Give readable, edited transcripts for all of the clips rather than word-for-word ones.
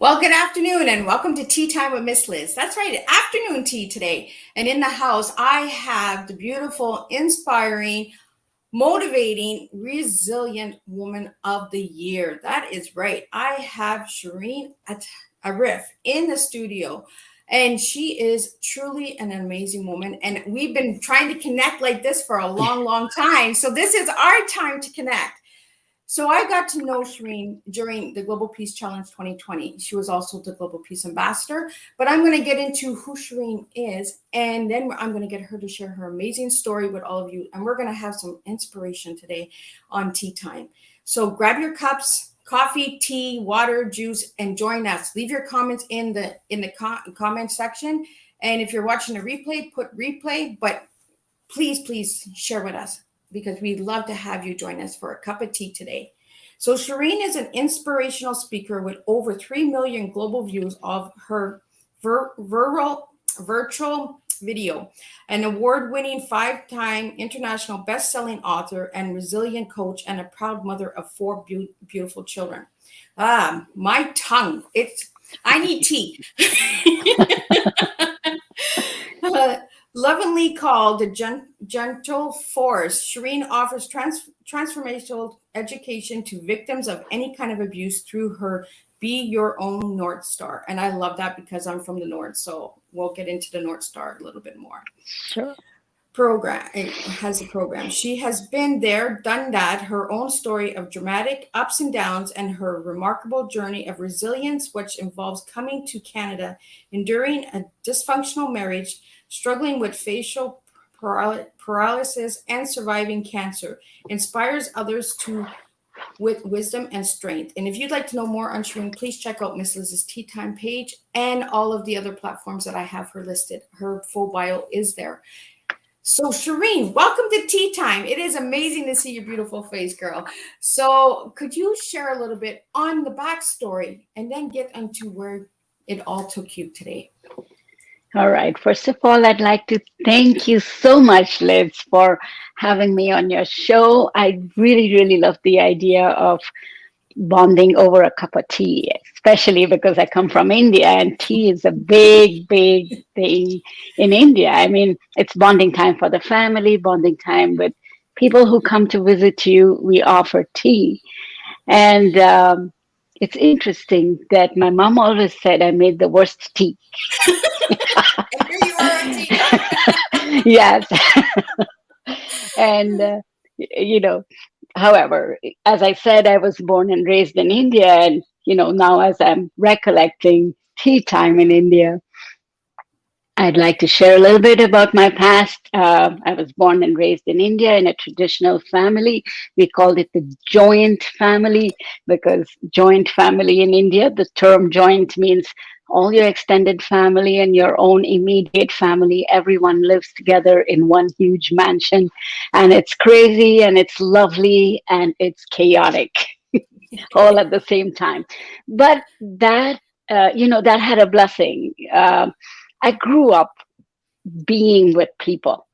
Well, good afternoon and welcome to Tea Time with Miss Liz. That's right, afternoon tea today. And in the house, I have the beautiful, inspiring, motivating, resilient woman of the year. That is right. I have Shirin Ariff in the studio. And she is truly an amazing woman. And we've been trying to connect like this for a long, long time. So this is our time to connect. So I got to know Shirin during the Global Peace Challenge 2020. She was also the Global Peace Ambassador. But I'm going to get into who Shirin is, and then I'm going to get her to share her amazing story with all of you. And we're going to have some inspiration today on Tea Time. So grab your cups, coffee, tea, water, juice, and join us. Leave your comments in the comment section. And if you're watching a replay, put replay. But please share with us, because we'd love to have you join us for a cup of tea today. So Shirin is an inspirational speaker with over 3 million global views of her virtual video, an award-winning 5-time international best-selling author and resilient coach, and a proud mother of 4 beautiful children. My tongue, I need tea. Lovingly called the gentle force, Shirin offers transformational education to victims of any kind of abuse through her Be Your Own North Star. And I love that because I'm from the North, so we'll get into the North Star a little bit more. Sure. It has a program. She has been there, done that, her own story of dramatic ups and downs, and her remarkable journey of resilience, which involves coming to Canada, enduring a dysfunctional marriage, struggling with facial paralysis, and surviving cancer, inspires others with wisdom and strength. And if you'd like to know more on Shirin, please check out Miss Liz's Tea Time page and all of the other platforms that I have her listed. Her full bio is there. So Shirin, welcome to Tea Time. It is amazing to see your beautiful face, girl. So could you share a little bit on the backstory and then get into where it all took you today? All right. First of all, I'd like to thank you so much, Liz, for having me on your show. I really love the idea of bonding over a cup of tea, especially because I come from India and tea is a big thing in India. I mean, it's bonding time for the family, bonding time with people who come to visit you. We offer tea. And it's interesting that my mom always said I made the worst tea. And here you are on tea. Yes. And, however, as I said, I was born and raised in India. And, now as I'm recollecting tea time in India, I'd like to share a little bit about my past. I was born and raised in India in a traditional family. We called it the joint family because joint family in India, the term joint means all your extended family and your own immediate family. Everyone lives together in one huge mansion. And it's crazy and it's lovely and it's chaotic all at the same time. But that, that had a blessing. I grew up being with people.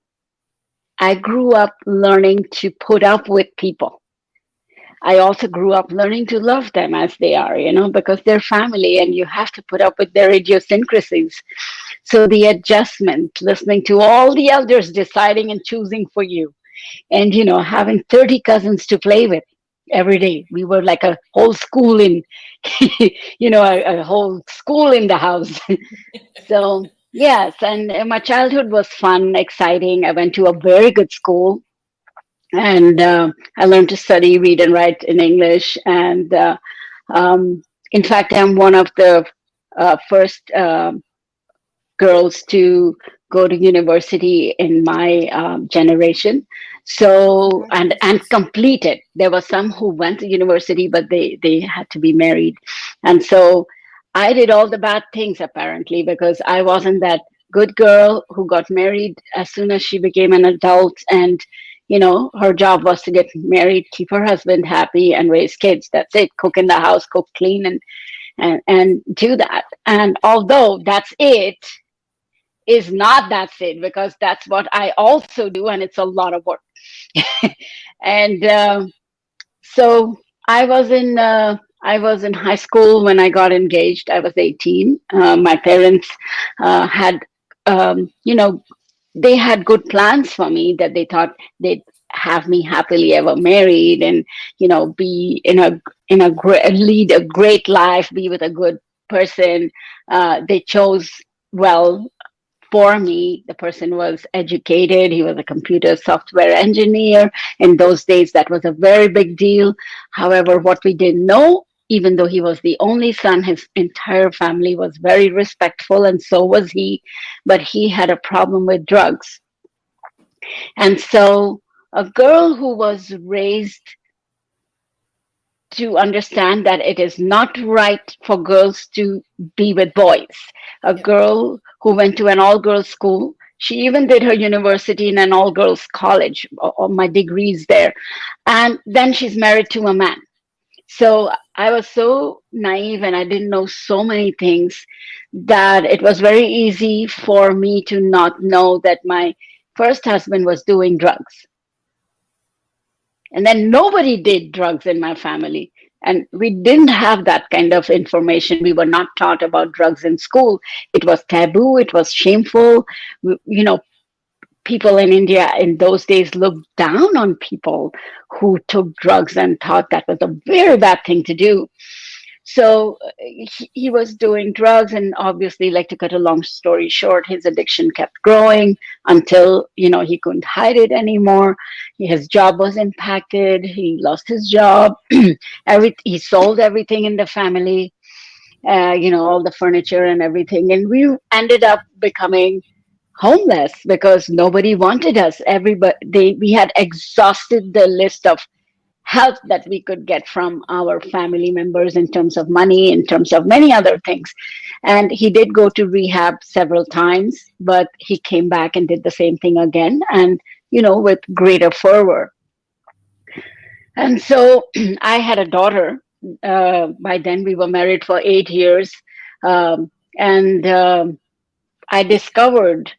I grew up learning to put up with people. I also grew up learning to love them as they are, because they're family and you have to put up with their idiosyncrasies. So the adjustment, listening to all the elders deciding and choosing for you, and, having 30 cousins to play with every day. We were like a whole school in, a whole school in the house. So, yes, and my childhood was fun, exciting. I went to a very good school. And I learned to study, read, and write in English. And in fact, I'm one of the first girls to go to university in my generation. So, and complete it. There were some who went to university, but they had to be married. And so I did all the bad things, apparently, because I wasn't that good girl who got married as soon as she became an adult. And her job was to get married, keep her husband happy, and raise kids. That's it. Cook in the house, cook clean, and do that. And although that's it, is not that's it, because that's what I also do, and it's a lot of work. And so I I was in high school when I got engaged. I was 18. My parents had, you know, they had good plans for me, that they thought they'd have me happily ever married, and be lead a great life, be with a good person. They chose well for me. The person was educated. He was a computer software engineer. In those days, that was a very big deal. However, what we didn't know, even though he was the only son, his entire family was very respectful, and so was he. But he had a problem with drugs. And so, a girl who was raised to understand that it is not right for girls to be with boys. A Yep. girl who went to an all girls school. She even did her university in an all girls college, all my degrees there. And then she's married to a man. So I was so naive and I didn't know so many things that it was very easy for me to not know that my first husband was doing drugs. And then nobody did drugs in my family. And we didn't have that kind of information. We were not taught about drugs in school. It was taboo, it was shameful. You know, people in India in those days looked down on people who took drugs and thought that was a very bad thing to do. So he was doing drugs, and obviously, like, to cut a long story short, his addiction kept growing until he couldn't hide it anymore. His job was impacted. He lost his job. He sold everything in the family, all the furniture and everything, and we ended up becoming homeless because nobody wanted us. We had exhausted the list of help that we could get from our family members in terms of money, in terms of many other things. And he did go to rehab several times, but he came back and did the same thing again, and with greater fervor. And so I had a daughter. By then, we were married for 8 years. And I discovered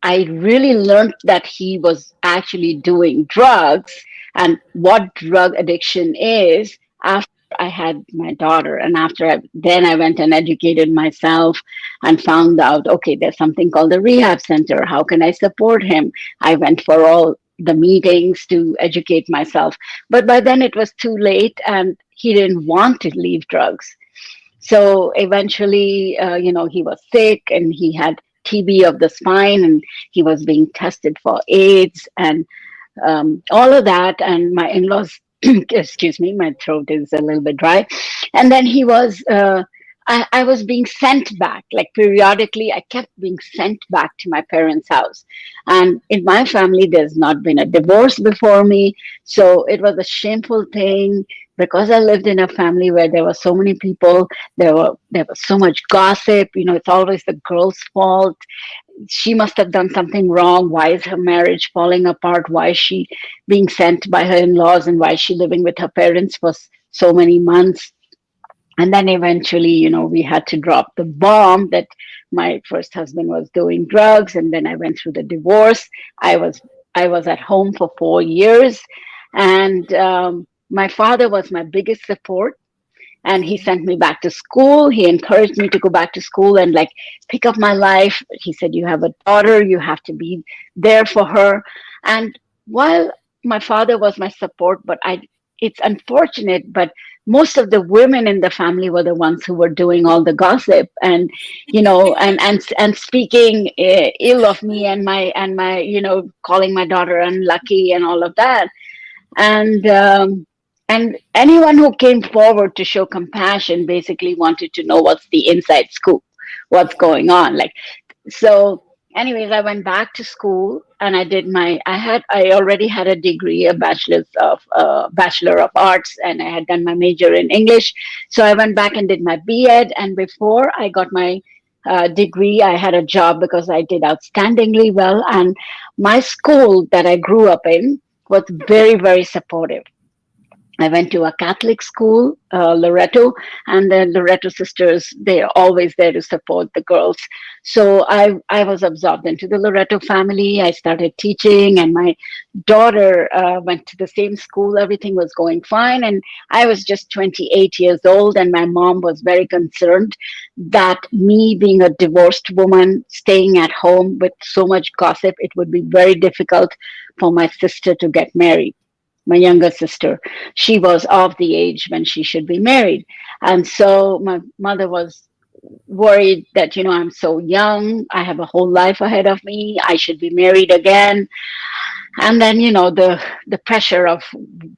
I really learned that he was actually doing drugs and what drug addiction is after I had my daughter. And then I went and educated myself and found out, okay, there's something called the rehab center. How can I support him? I went for all the meetings to educate myself. But by then it was too late, and he didn't want to leave drugs. So eventually, he was sick and he had TB of the spine, and he was being tested for AIDS and all of that. And my in-laws, excuse me, my throat is a little bit dry. And then I was being sent back, like periodically, I kept being sent back to my parents' house. And in my family, there's not been a divorce before me. So it was a shameful thing because I lived in a family where there were so many people, there was so much gossip. It's always the girl's fault. She must have done something wrong. Why is her marriage falling apart? Why is she being sent by her in-laws, and why is she living with her parents for so many months? And then eventually, we had to drop the bomb that my first husband was doing drugs. And then I went through the divorce. I was at home for 4 years, and my father was my biggest support. And he sent me back to school. He encouraged me to go back to school and pick up my life. He said, "You have a daughter. You have to be there for her." And while my father was my support, it's unfortunate, but most of the women in the family were the ones who were doing all the gossip and and speaking ill of me and my calling my daughter unlucky and all of that. And anyone who came forward to show compassion basically wanted to know what's the inside scoop, what's going on. So anyways, I went back to school and I already had a degree, a bachelor of arts, and I had done my major in English. So I went back and did my B.Ed. And before I got my degree, I had a job because I did outstandingly well. And my school that I grew up in was very, very supportive. I went to a Catholic school, Loreto, and the Loreto sisters, they're always there to support the girls. So I was absorbed into the Loreto family. I started teaching, and my daughter went to the same school. Everything was going fine. And I was just 28 years old, and my mom was very concerned that me being a divorced woman, staying at home with so much gossip, it would be very difficult for my sister to get married, my younger sister. She was of the age when she should be married. And so my mother was worried that, I'm so young, I have a whole life ahead of me, I should be married again. And then, the pressure of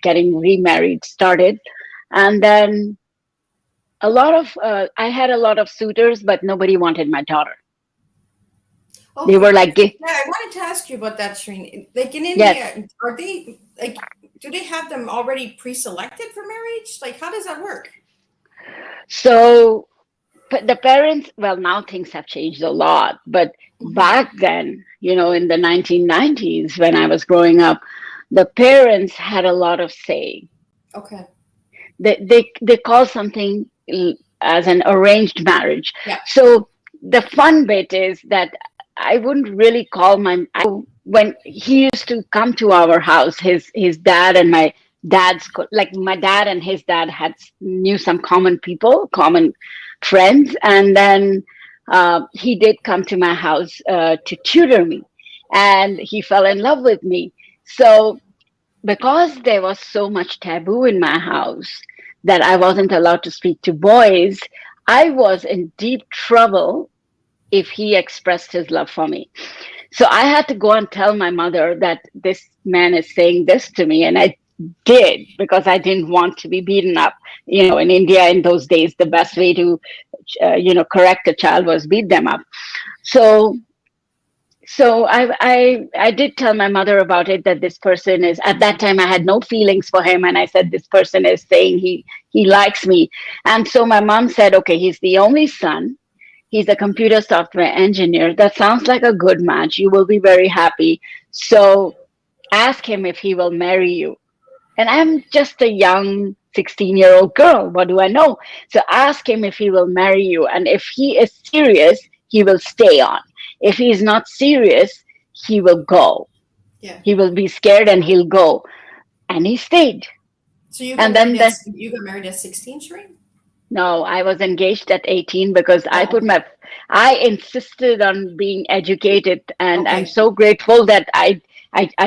getting remarried started. And then I had a lot of suitors, but nobody wanted my daughter. They Okay. were like, Yeah, I wanted to ask you about that, Shirin. Like in yes. India, are they like, do they have them already pre-selected for marriage? Like, how does that work? So but the parents, well, now things have changed a lot, but Hmm. back then, in the 1990s, when I was growing up, the parents had a lot of say. Okay. They call something as an arranged marriage. Yeah. So the fun bit is that I wouldn't really call when he used to come to our house, his dad and my like my dad and his dad had knew some common friends, and then he did come to my house to tutor me, and he fell in love with me. So because there was so much taboo in my house that I wasn't allowed to speak to boys, I was in deep trouble if he expressed his love for me. So I had to go and tell my mother that this man is saying this to me. And I did, because I didn't want to be beaten up. In India in those days, the best way to, correct a child was beat them up. So I did tell my mother about it, that this person is, at that time I had no feelings for him, and I said this person is saying he likes me. And so my mom said, okay, he's the only son, he's a computer software engineer, that sounds like a good match, you will be very happy, so ask him if he will marry you. And I'm just a young 16-year-old girl, what do I know? So ask him if he will marry you, and if he is serious, he will stay on. If he is not serious, he will go. Yeah. He will be scared and he'll go. And he stayed. So And then you got married at 16, Shirin? no, I was engaged at 18 because Oh, okay. I insisted on being educated, and I'm Okay. so grateful that I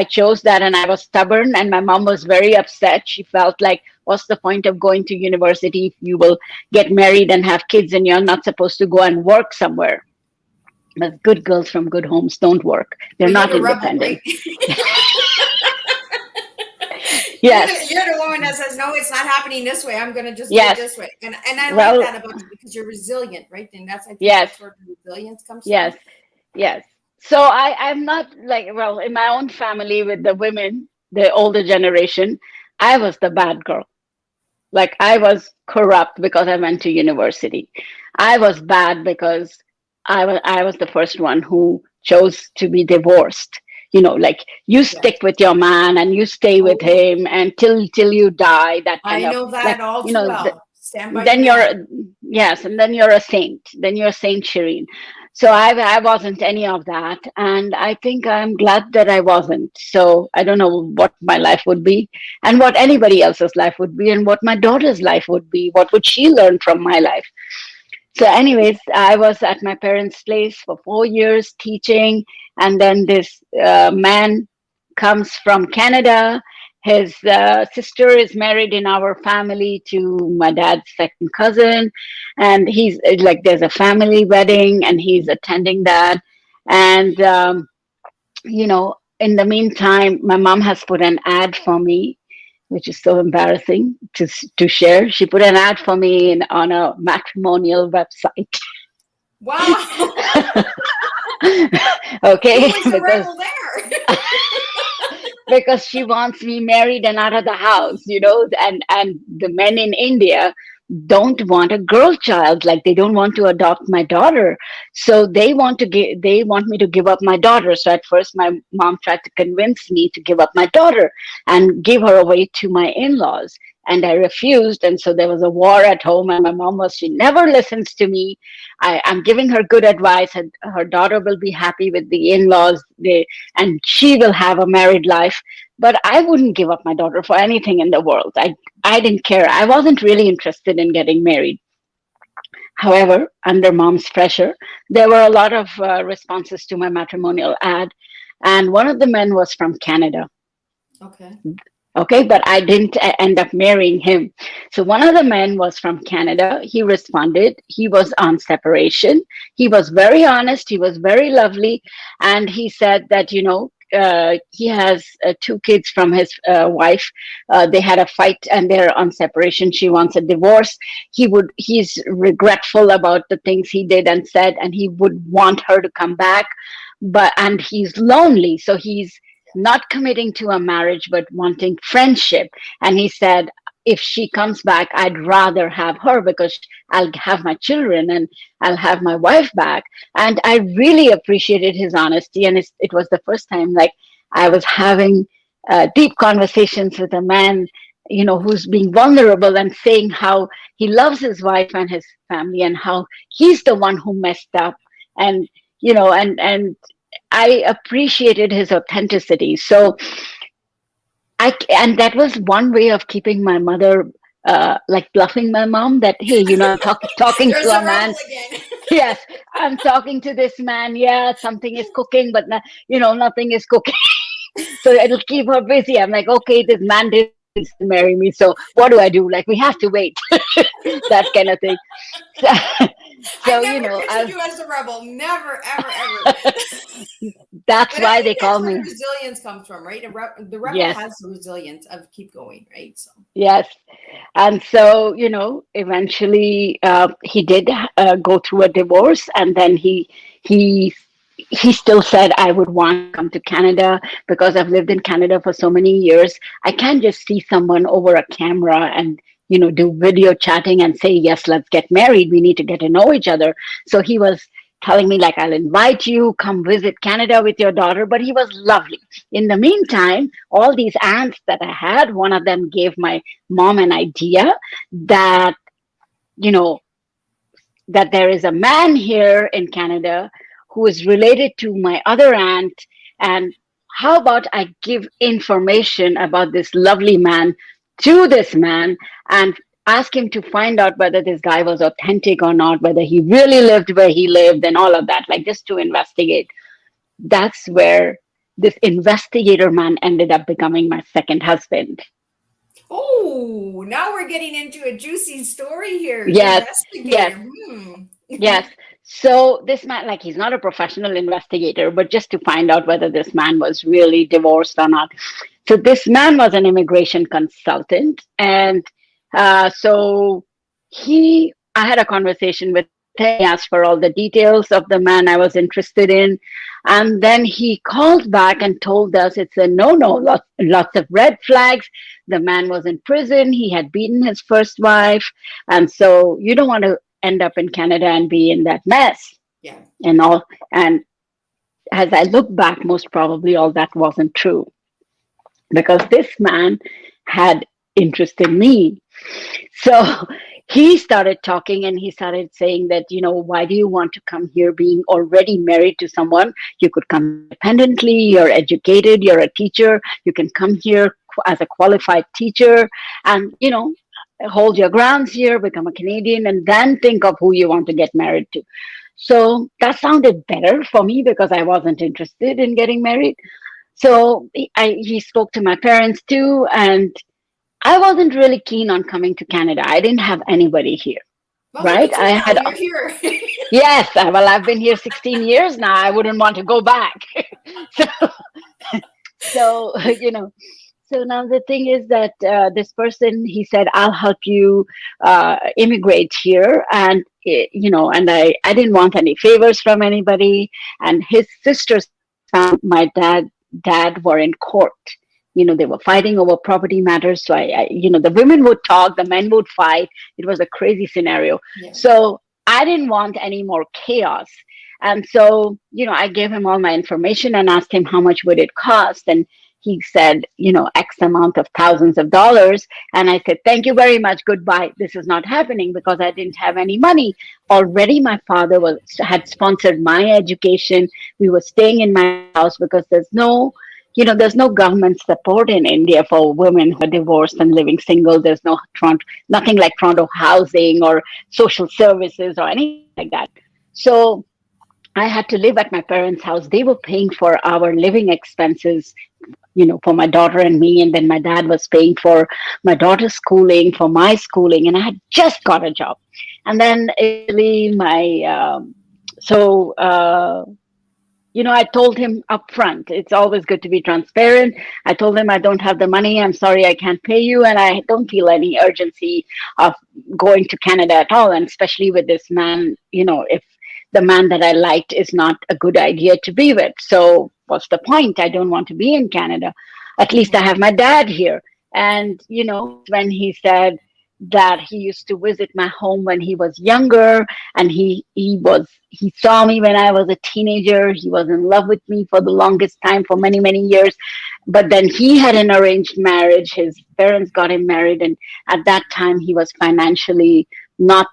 chose that, and I was stubborn, and my mom was very upset. She felt like, what's the point of going to university if you will get married and have kids and you're not supposed to go and work somewhere? But good girls from good homes don't work. They're But you're not the rebel, independent. right? Yes, You're the woman that says, no, it's not happening this way. I'm gonna just do it yes. this way. And I like Well, that about you because you're resilient, right? And I think yes, that's where the resilience comes yes, from. yes. So I'm not like, well, in my own family with the women, the older generation, I was the bad girl. Like I was corrupt because I went to university. I was bad because I was the first one who chose to be divorced. Like you Yeah. stick with your man and you stay with Oh, him until you die. That kind I of know like that all too well. Stand by your then man. you're yes, and then you're a saint. Then you're Saint Shireen. So I wasn't any of that, and I think I'm glad that I wasn't. So I don't know what my life would be, and what anybody else's life would be, and what my daughter's life would be. What would she learn from my life? So, anyways, I was at my parents' place for 4 years teaching, and then this man comes from Canada. His sister is married in our family to my dad's second cousin, and he's like, there's a family wedding, and he's attending that. And in the meantime, my mom has put an ad for me, which is so embarrassing to share. She put an ad for me on a matrimonial website. Wow. Who Okay, was the rebel there? because she wants me married and out of the house, and the men in India don't want a girl child, like they don't want to adopt my daughter, so they want me to give up my daughter. So at first my mom tried to convince me to give up my daughter and give her away to my in-laws. And I refused. And so there was a war at home. And my mom she never listens to me. I'm giving her good advice. And her daughter will be happy with the in-laws. And she will have a married life. But I wouldn't give up my daughter for anything in the world. I didn't care. I wasn't really interested in getting married. However, under mom's pressure, there were a lot of responses to my matrimonial ad. And one of the men was from Canada. Okay. Okay, but I didn't end up marrying him. So one of the men was from Canada. He responded. He was on separation. He was very honest. He was very lovely. And he said that, he has two kids from his wife. They had a fight and they're on separation. She wants a divorce. He's regretful about the things he did and said, and he would want her to come back. And he's lonely. So he's not committing to a marriage, but wanting friendship. And he said, if she comes back, I'd rather have her because I'll have my children and I'll have my wife back. And I really appreciated his honesty. And it was the first time like I was having deep conversations with a man, who's being vulnerable and saying how he loves his wife and his family and how he's the one who messed up. And, and I appreciated his authenticity. So and that was one way of keeping my mother, like bluffing my mom that, hey, I'm talking to a man. Yes, I'm talking to this man. Yeah, something is cooking, but nothing is cooking. So it'll keep her busy. I'm like, okay, this man didn't marry me. So what do I do? Like, we have to wait. That kind of thing. So, I never pictured you as a rebel. Never, ever, ever. That's why they call me. Resilience comes from, right? The rebel Yes. has the resilience of keep going, right? So yes, and so eventually he did go through a divorce, and then he still said I would want to come to Canada because I've lived in Canada for so many years. I can't just see someone over a camera and do video chatting and say, yes, let's get married. We need to get to know each other. So he was telling me like, I'll invite you, come visit Canada with your daughter. But he was lovely. In the meantime, all these aunts that I had, one of them gave my mom an idea that, that there is a man here in Canada who is related to my other aunt. And how about I give information about this lovely man to this man and ask him to find out whether this guy was authentic or not, whether he really lived where he lived and all of that, like just to investigate. That's where this investigator man ended up becoming my second husband. Oh, now we're getting into a juicy story here. Yes. Yes. So this man, like, he's not a professional investigator, but just to find out whether this man was really divorced or not. So this man was an immigration consultant. And so I had a conversation with him. He asked for all the details of the man I was interested in. And then he called back and told us it's a no-no, lots of red flags. The man was in prison. He had beaten his first wife. And so you don't want to end up in Canada and be in that mess. Yeah. And all. And as I look back, most probably all that wasn't true, because this man had interest in me. So he started talking and he started saying that, why do you want to come here being already married to someone? You could come independently, you're educated, you're a teacher, you can come here as a qualified teacher and, hold your grounds here, become a Canadian, and then think of who you want to get married to. So that sounded better for me because I wasn't interested in getting married. So he spoke to my parents too, and I wasn't really keen on coming to Canada. I didn't have anody here, well, right? You're here. Yes, well, I've been here 16 years now. I wouldn't want to go back. So So now the thing is that this person, he said, I'll help you immigrate here. And, and I didn't want any favors from anybody. And his sisters found my dad were in court. They were fighting over property matters. So the women would talk, the men would fight. It was a crazy scenario. Yeah. So I didn't want any more chaos. And so, I gave him all my information and asked him how much would it cost. And he said, X amount of thousands of dollars. And I said, thank you very much. Goodbye. This is not happening because I didn't have any money. Already my father had sponsored my education. We were staying in my house because there's no government support in India for women who are divorced and living single. There's nothing like Toronto housing or social services or anything like that. So I had to live at my parents' house. They were paying for our living expenses, for my daughter and me. And then my dad was paying for my daughter's schooling, for my schooling. And I had just got a job. And then eventually I told him up front, it's always good to be transparent. I told him I don't have the money. I'm sorry, I can't pay you. And I don't feel any urgency of going to Canada at all. And especially with this man, if the man that I liked is not a good idea to be with. So what's the point? I don't want to be in Canada. At least I have my dad here. And, when he said that he used to visit my home when he was younger, and he saw me when I was a teenager. He was in love with me for the longest time, for many, many years. But then he had an arranged marriage. His parents got him married. And at that time, he was financially not,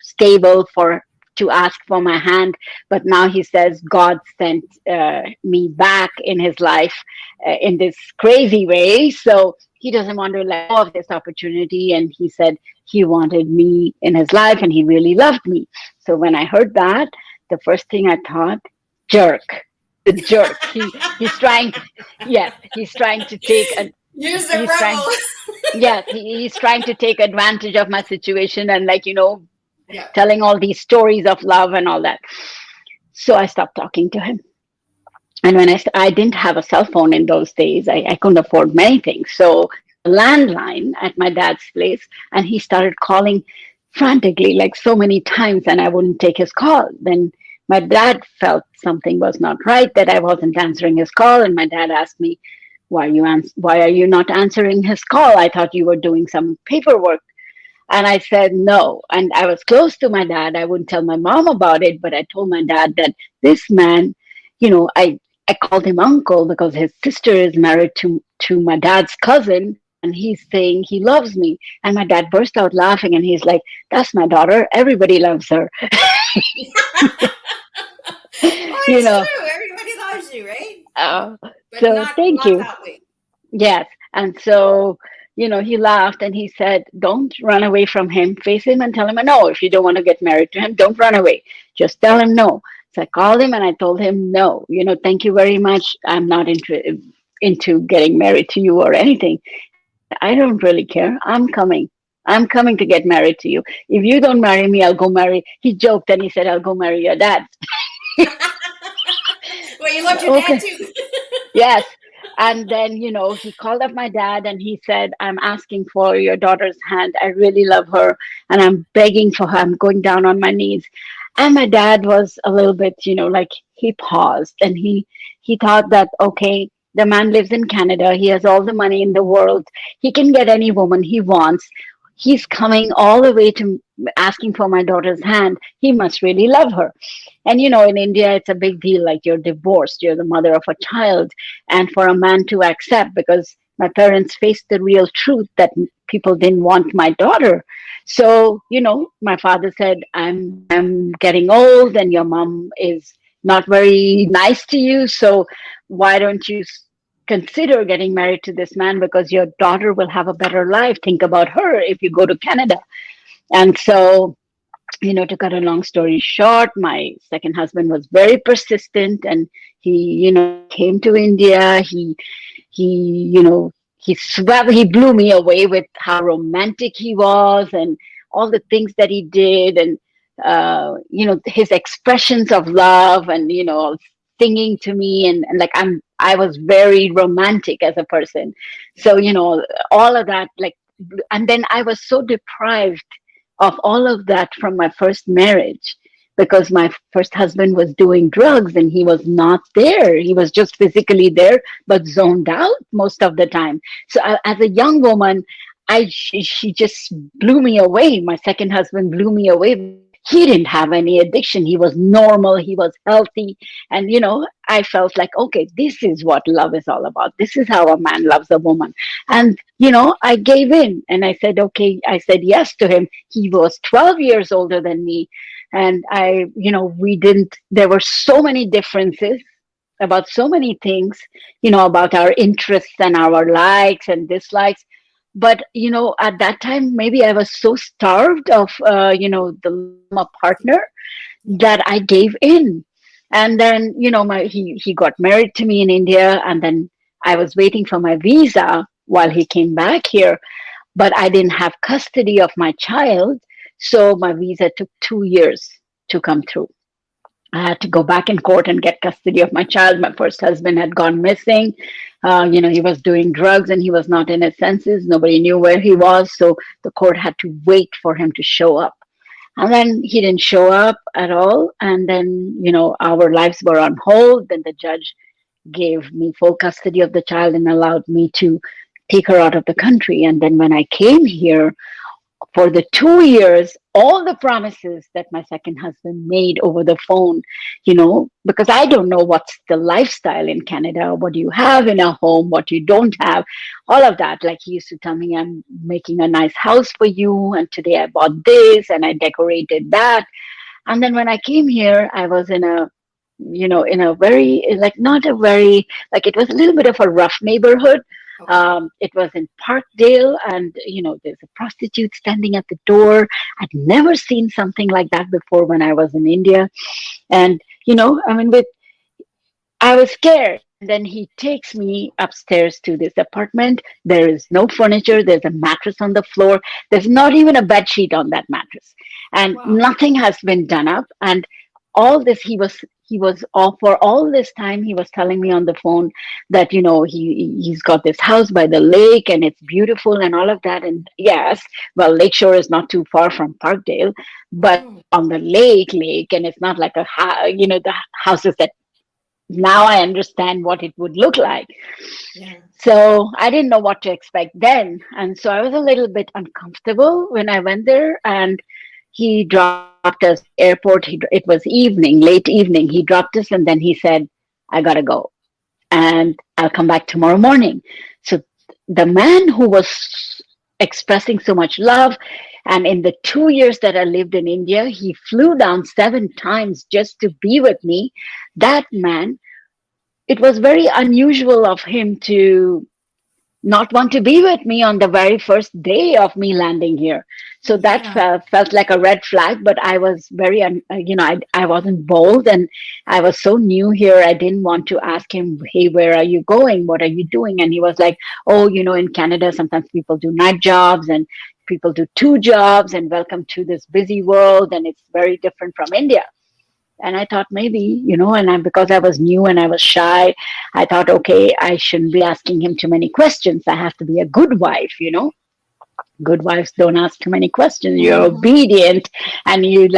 stable to ask for my hand. But now he says God sent me back in his life in this crazy way. So he doesn't want to let go of this opportunity. And he said he wanted me in his life and he really loved me. So when I heard that, the first thing I thought, jerk. The jerk. He's trying, yes, he's trying to take a, use the rebel. Yes, he's trying to take advantage of my situation and yeah. telling all these stories of love and all that. So I stopped talking to him. And when I didn't have a cell phone in those days, I couldn't afford many things. So a landline at my dad's place, and he started calling frantically, like so many times, and I wouldn't take his call. Then my dad felt something was not right, that I wasn't answering his call. And my dad asked me, why are you not answering his call? I thought you were doing some paperwork. And I said no. And I was close to my dad. I wouldn't tell my mom about it, but I told my dad that this man, I called him uncle because his sister is married to my dad's cousin, and he's saying he loves me. And my dad burst out laughing, and he's like, that's my daughter. Everybody loves her. Well, it's true. Everybody loves you, right? But so thank you. That way. Yes. And so, he laughed and he said, don't run away from him. Face him and tell him no. If you don't want to get married to him, don't run away. Just tell him no. So I called him and I told him, no, thank you very much. I'm not into getting married to you or anything. I don't really care. I'm coming. I'm coming to get married to you. If you don't marry me, I'll go marry. He joked and he said, I'll go marry your dad. Well, you loved your dad too. Yes. And then, he called up my dad and he said, I'm asking for your daughter's hand. I really love her and I'm begging for her. I'm going down on my knees. And my dad was a little bit, he paused and he thought that, okay, the man lives in Canada. He has all the money in the world. He can get any woman he wants. He's coming all the way to asking for my daughter's hand. He must really love her. And, in India, it's a big deal. Like you're divorced, you're the mother of a child. And for a man to accept, because my parents faced the real truth that people didn't want my daughter. So, my father said, I'm getting old and your mom is not very nice to you. So why don't you consider getting married to this man, because your daughter will have a better life. Think about her if you go to Canada. And so, to cut a long story short, my second husband was very persistent and he, came to India. He blew me away with how romantic he was and all the things that he did and, his expressions of love and, singing to me and like I was very romantic as a person. So, all of that, and then I was so deprived of all of that from my first marriage because my first husband was doing drugs and he was not there. He was just physically there, but zoned out most of the time. So as a young woman, she just blew me away. My second husband blew me away with he didn't have any addiction. He was normal. He was healthy. And, I felt like, okay, this is what love is all about. This is how a man loves a woman. And, I gave in and I said, okay, I said yes to him. He was 12 years older than me. And there were so many differences about so many things, about our interests and our likes and dislikes. But, at that time, maybe I was so starved of, a partner that I gave in. And then, he got married to me in India. And then I was waiting for my visa while he came back here. But I didn't have custody of my child. So my visa took 2 years to come through. I had to go back in court and get custody of my child. My first husband had gone missing. He was doing drugs and he was not in his senses. Nobody knew where he was. So the court had to wait for him to show up. And then he didn't show up at all. And then, our lives were on hold. Then the judge gave me full custody of the child and allowed me to take her out of the country. And then when I came here, for the 2 years, all the promises that my second husband made over the phone, because I don't know what's the lifestyle in Canada, what do you have in a home, what you don't have, all of that. Like he used to tell me, I'm making a nice house for you, and today I bought this and I decorated that. And then when I came here, I was in a very, like, not a very, like, it was a little bit of a rough neighborhood. It was in Parkdale, and there's a prostitute standing at the door. I'd never seen something like that before when I was in India. And I was scared. Then he takes me upstairs to this apartment. There is no furniture. There's a mattress on the floor. There's not even a bed sheet on that mattress, and nothing has been done up. And all this, he was all, for all this time, he was telling me on the phone that he's got this house by the lake and it's beautiful and all of that. And yes, well, Lakeshore is not too far from Parkdale, but on the lake, and it's not like the houses that now I understand what it would look like. Yeah. So I didn't know what to expect then, and so I was a little bit uncomfortable when I went there. And he dropped us at the airport. It was evening, late evening. He dropped us and then he said, I gotta go and I'll come back tomorrow morning. So the man who was expressing so much love, and in the 2 years that I lived in India, he flew down 7 times just to be with me. That man, it was very unusual of him to not want to be with me on the very first day of me landing here. So that felt like a red flag, but I was very, I wasn't bold, and I was so new here. I didn't want to ask him, hey, where are you going? What are you doing? And he was like, oh, in Canada, sometimes people do night jobs and people do 2 jobs, and welcome to this busy world. And it's very different from India. And I thought maybe, because I was new and I was shy, I thought, okay, I shouldn't be asking him too many questions. I have to be a good wife, Good wives don't ask too many questions. You're obedient, and you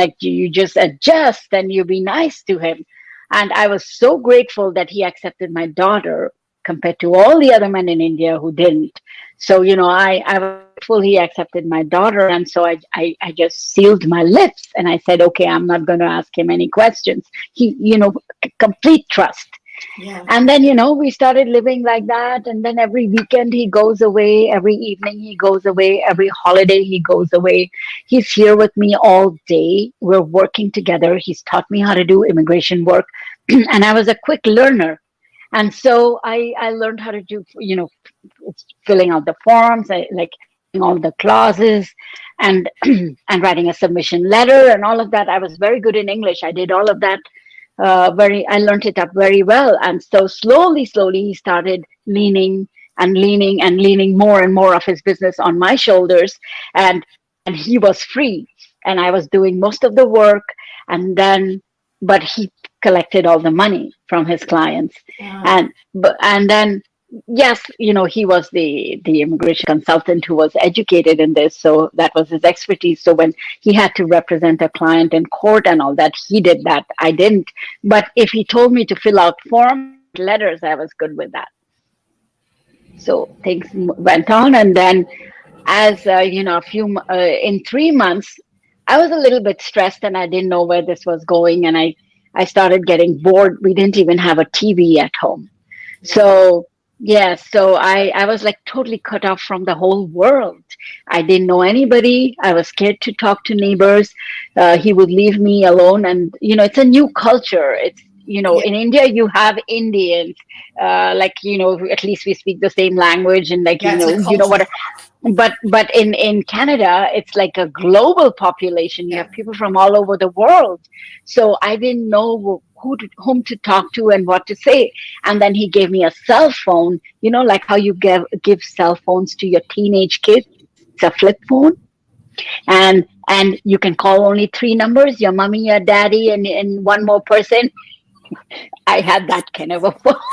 just adjust and you be nice to him. And I was so grateful that he accepted my daughter compared to all the other men in India who didn't. So, I was grateful he accepted my daughter. And so I just sealed my lips and I said, okay, I'm not going to ask him any questions. He, complete trust. Yeah. And then, we started living like that. And then every weekend he goes away. Every evening he goes away. Every holiday he goes away. He's here with me all day. We're working together. He's taught me how to do immigration work. And I was a quick learner. And so I learned how to do, filling out the forms, like all the clauses and and writing a submission letter and all of that. I was very good in English. I did all of that. I learned it up very well. And so slowly, he started leaning more and more of his business on my shoulders. And he was free. And I was doing most of the work. But he collected all the money from his clients. Yeah. And then, yes, he was the immigration consultant who was educated in this. So that was his expertise. So when he had to represent a client in court and all that, he did that. I didn't. But if he told me to fill out form letters, I was good with that. So things went on. And then as, in 3 months, I was a little bit stressed and I didn't know where this was going. And I started getting bored. We didn't even have a TV at home. Wow. So, yeah, so I was like totally cut off from the whole world. I didn't know anybody. I was scared to talk to neighbors. He would leave me alone. And, it's a new culture. It's, Yeah, in India, you have Indians, like, at least we speak the same language and like, yeah, it's a you know culture what, shock. but in Canada, it's like a global population. You Yeah. have people from all over the world. So I didn't know whom to talk to and what to say. And then he gave me a cell phone, like how you give cell phones to your teenage kids. It's a flip phone. And you can call only three numbers, your mommy, your daddy, and one more person. I had that kind of a phone,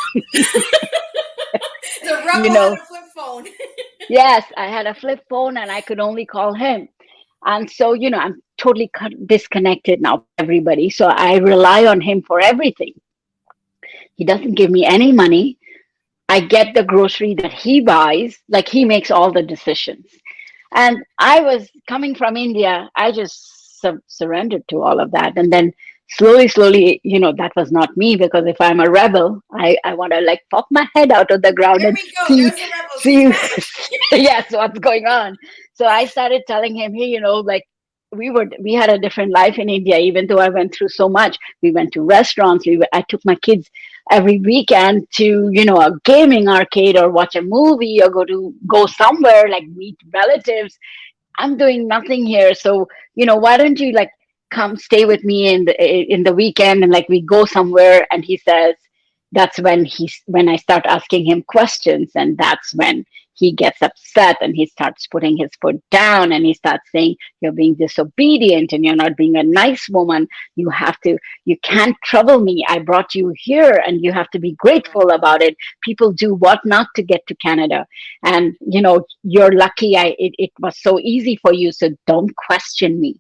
The you rebel had know. a flip phone. Yes, I had a flip phone and I could only call him. And so, I'm totally disconnected now from everybody. So I rely on him for everything. He doesn't give me any money. I get the grocery that he buys, like he makes all the decisions. And I was coming from India. I just surrendered to all of that. And then slowly, that was not me, because if I'm a rebel, I want to like pop my head out of the ground There and we go. see, There's the rebels. He's see, back. yes, what's going on. So I started telling him, hey, like we had a different life in India, even though I went through so much. We went to restaurants. I took my kids every weekend to, a gaming arcade or watch a movie or go somewhere, like meet relatives. I'm doing nothing here. So, why don't you like come stay with me in the weekend, and like we go somewhere. And he says, that's when I start asking him questions, and that's when he gets upset and he starts putting his foot down and he starts saying, you're being disobedient and you're not being a nice woman. You can't trouble me. I brought you here and you have to be grateful about it. People do what not to get to Canada. And you're lucky. It was so easy for you, so don't question me.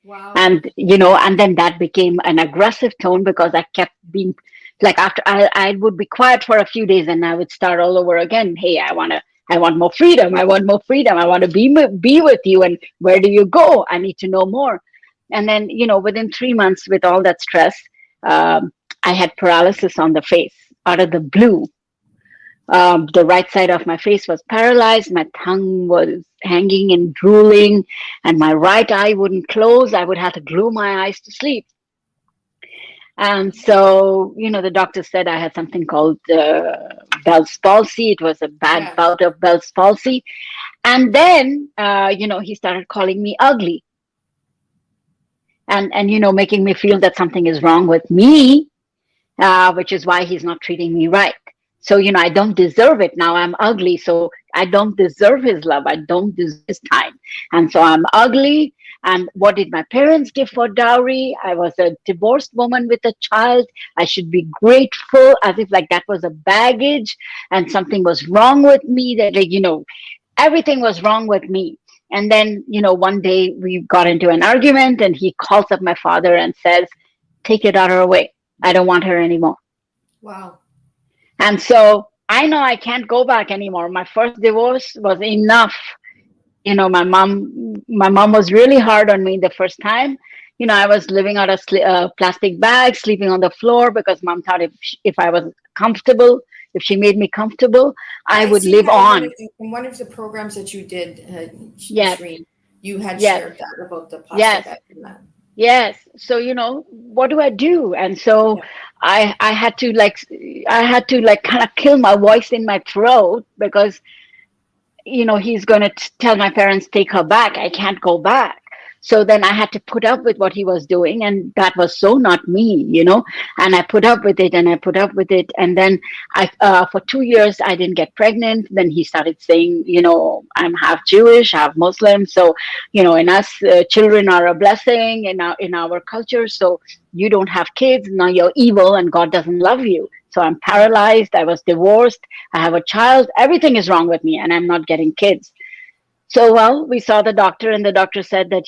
Wow. And then that became an aggressive tone, because I kept being like, after I would be quiet for a few days and I would start all over again. Hey, I want more freedom. I want more freedom. I want to be with you. And where do you go? I need to know more. And then, within 3 months, with all that stress, I had paralysis on the face out of the blue. The right side of my face was paralyzed. My tongue was hanging and drooling, and my right eye wouldn't close. I would have to glue my eyes to sleep. And so, the doctor said I had something called Bell's palsy. It was a bad Yeah. bout of Bell's palsy. And then, he started calling me ugly, and making me feel that something is wrong with me, which is why he's not treating me right. So, I don't deserve it. Now I'm ugly. So I don't deserve his love. I don't deserve his time. And so I'm ugly. And what did my parents give for dowry? I was a divorced woman with a child. I should be grateful, as if like that was a baggage and something was wrong with me, that like, everything was wrong with me. And then, one day we got into an argument and he calls up my father and says, take your daughter away. I don't want her anymore. Wow. And so I know I can't go back anymore. My first divorce was enough. My mom was really hard on me the first time. I was living out of plastic bags, sleeping on the floor, because mom thought if I was comfortable, if she made me comfortable, Yeah, I I would seen live that on. in one of the programs that you did, Yes, Shireen. You had yes, shared that about the plastic yes. bag and that. Yes. So, what do I do? And so Yeah. I had to kind of kill my voice in my throat, because he's going to tell my parents, take her back. I can't go back. So then I had to put up with what he was doing. And that was so not me. And I put up with it and I put up with it. And then for 2 years, I didn't get pregnant. Then he started saying, I'm half Jewish, half Muslim. So, in us, children are a blessing in our culture. So you don't have kids. Now you're evil and God doesn't love you. So I'm paralyzed. I was divorced. I have a child. Everything is wrong with me and I'm not getting kids. So, well, we saw the doctor and the doctor said that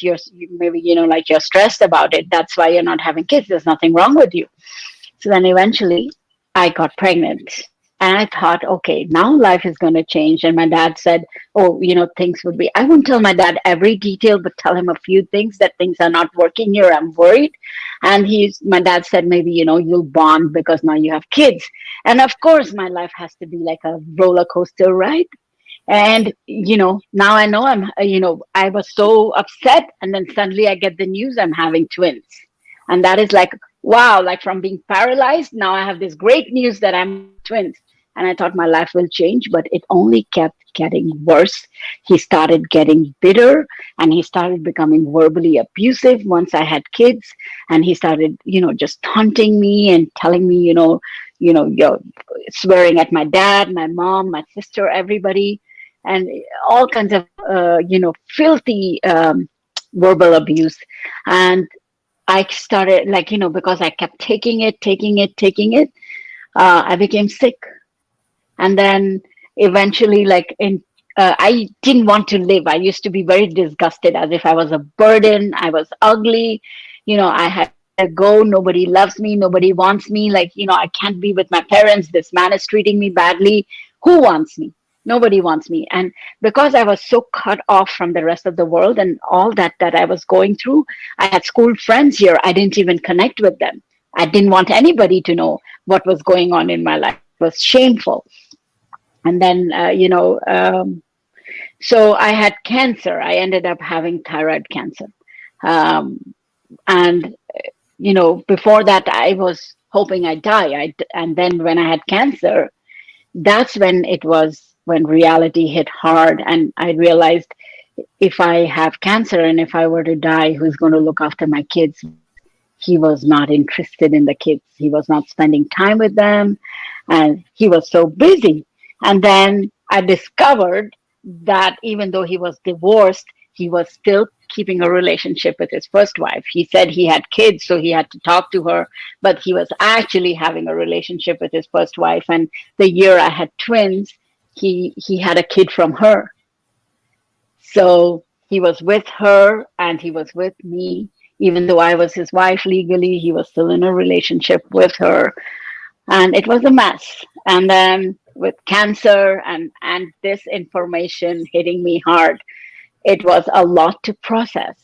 maybe, like you're stressed about it. That's why you're not having kids. There's nothing wrong with you. So then eventually I got pregnant. And I thought, okay, now life is going to change. And my dad said, oh, things would be, I wouldn't tell my dad every detail, but tell him a few things that things are not working here. I'm worried. And my dad said, maybe, you'll bond because now you have kids. And of course, my life has to be like a roller coaster ride. And, now I know I was so upset. And then suddenly I get the news I'm having twins. And that is like, wow, like from being paralyzed, now I have this great news that I'm having twins. And I thought my life will change, but it only kept getting worse. He started getting bitter and he started becoming verbally abusive once I had kids. And he started, just taunting me and telling me, you're swearing at my dad, my mom, my sister, everybody, and all kinds of, filthy verbal abuse. And I started like, because I kept taking it, I became sick. And then eventually, like I didn't want to live. I used to be very disgusted as if I was a burden. I was ugly. I had to go. Nobody loves me. Nobody wants me. Like, I can't be with my parents. This man is treating me badly. Who wants me? Nobody wants me. And because I was so cut off from the rest of the world and all that I was going through, I had school friends here. I didn't even connect with them. I didn't want anybody to know what was going on in my life. It was shameful. And then, so I had cancer. I ended up having thyroid cancer. And, before that, I was hoping I'd die. And then when I had cancer, that's when reality hit hard. And I realized if I have cancer and if I were to die, who's going to look after my kids? He was not interested in the kids. He was not spending time with them. And he was so busy. And then I discovered that even though he was divorced, he was still keeping a relationship with his first wife. He said he had kids, so he had to talk to her, but he was actually having a relationship with his first wife. And the year I had twins, he had a kid from her. So he was with her and he was with me. Even though I was his wife legally, he was still in a relationship with her. And it was a mess. And then with cancer and this information hitting me hard, it was a lot to process.